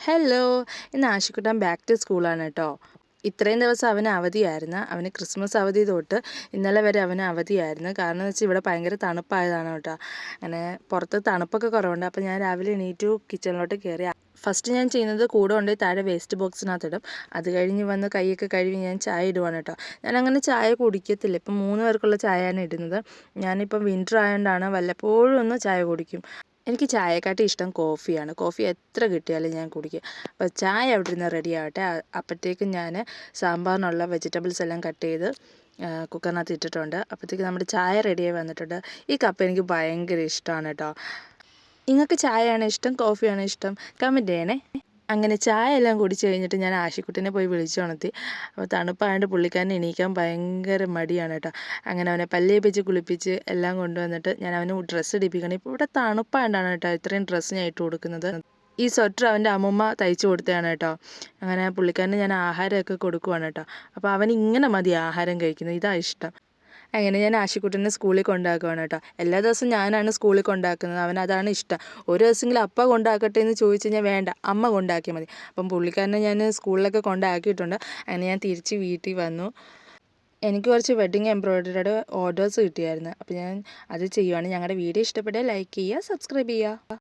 Hello, ഇന്ന് ആഷിക്കുട്ടൻ back to സ്കൂളാണ് കേട്ടോ. ഇത്രയും ദിവസം അവന് അവധിയായിരുന്നു. അവന് ക്രിസ്മസ് അവധി തൊട്ട് ഇന്നലെ വരെ അവന് അവധിയായിരുന്നു. കാരണം എന്ന് വെച്ചാൽ ഇവിടെ ഭയങ്കര തണുപ്പായതാണ് കേട്ടോ. അങ്ങനെ പുറത്ത് തണുപ്പൊക്കെ കുറവുണ്ട്. അപ്പോൾ ഞാൻ രാവിലെ എണീറ്റു കിച്ചണിലോട്ട് കയറി. ഫസ്റ്റ് ഞാൻ ചെയ്യുന്നത് കൂടെ കൊണ്ടുപോയി താഴെ വേസ്റ്റ് ബോക്സിനകത്തിടും. അത് കഴിഞ്ഞ് വന്ന് കൈയൊക്കെ കഴുകി ഞാൻ ചായ ഇടുവാണ് കേട്ടോ. ഞാൻ അങ്ങനെ ചായ കുടിക്കത്തില്ല. ഇപ്പം 3 പേർക്കുള്ള ചായയാണ് ഇടുന്നത്. ഞാനിപ്പം വിൻ്റർ ആയതുകൊണ്ടാണ് വല്ലപ്പോഴും ഒന്ന് ചായ കുടിക്കും. എനിക്ക് ചായക്കാട്ടി ഇഷ്ടം കോഫിയാണ്. കോഫി എത്ര കിട്ടിയാലും ഞാൻ കുടിക്കും. അപ്പോൾ ചായ അവിടെ ഇരുന്ന് റെഡി ആവട്ടെ. അപ്പോഴത്തേക്കും ഞാൻ സാമ്പാറിനുള്ള വെജിറ്റബിൾസ് എല്ലാം കട്ട് ചെയ്ത് കുക്കറിനകത്ത് ഇട്ടിട്ടുണ്ട്. അപ്പോഴത്തേക്ക് നമ്മുടെ ചായ റെഡിയായി വന്നിട്ടുണ്ട്. ഈ കപ്പ് എനിക്ക് ഭയങ്കര ഇഷ്ടമാണ് കേട്ടോ. നിങ്ങൾക്ക് ചായയാണോ ഇഷ്ടം, കോഫിയാണോ ഇഷ്ടം? കമൻറ്റ് ചെയ്യണേ. അങ്ങനെ ചായ എല്ലാം കുടിച്ച് കഴിഞ്ഞിട്ട് ഞാൻ ആഷിക്കുട്ടിനെ പോയി വിളിച്ചുണർത്തി. അപ്പോൾ തണുപ്പായതുകൊണ്ട് പുള്ളിക്കാരന് എണീക്കാൻ ഭയങ്കര മടിയാണ് കേട്ടോ. അങ്ങനെ അവനെ പല്ലേപ്പിച്ച് കുളിപ്പിച്ച് എല്ലാം കൊണ്ടുവന്നിട്ട് ഞാൻ അവന് ഡ്രസ്സ് ഇടിപ്പിക്കണം. ഇപ്പോൾ ഇവിടെ തണുപ്പായതുകൊണ്ടാണ് കേട്ടോ ഇത്രയും ഡ്രസ്സ് ഞാൻ ഇട്ട് കൊടുക്കുന്നത്. ഈ സ്വെറ്റർ അവൻ്റെ അമ്മൂമ്മ തയ്ച്ചു കൊടുത്തതാണ് കേട്ടോ. അങ്ങനെ പുള്ളിക്കാരന് ഞാൻ ആഹാരമൊക്കെ കൊടുക്കുവാണ് കേട്ടോ. അപ്പോൾ അവൻ ഇങ്ങനെ മതി ആഹാരം കഴിക്കുന്നത്, ഇതാ ഇഷ്ടം. അങ്ങനെ ഞാൻ ആഷിക്കുട്ടനെ സ്കൂളിൽ കൊണ്ടാക്കുവാണ് കേട്ടോ. എല്ലാ ദിവസവും ഞാനാണ് സ്കൂളിൽ കൊണ്ടാക്കുന്നത്. അവനതാണ് ഇഷ്ടം. ഒരു ദിവസമെങ്കിലും അപ്പ കൊണ്ടാക്കട്ടെ എന്ന് ചോദിച്ചു കഴിഞ്ഞാൽ വേണ്ട, അമ്മ കൊണ്ടാക്കിയാൽ മതി. അപ്പം പുള്ളിക്കാരനെ ഞാൻ സ്കൂളിലൊക്കെ കൊണ്ടാക്കിയിട്ടുണ്ട്. അങ്ങനെ ഞാൻ തിരിച്ച് വീട്ടിൽ വന്നു. എനിക്ക് കുറച്ച് വെഡ്ഡിങ് എംബ്രോയ്ഡറിയുടെ ഓർഡേഴ്സ് കിട്ടിയായിരുന്നു. അപ്പോൾ ഞാൻ അത് ചെയ്യുവാണ്. ഞങ്ങളുടെ വീഡിയോ ഇഷ്ടപ്പെട്ടാൽ ലൈക്ക് ചെയ്യുക, സബ്സ്ക്രൈബ് ചെയ്യുക.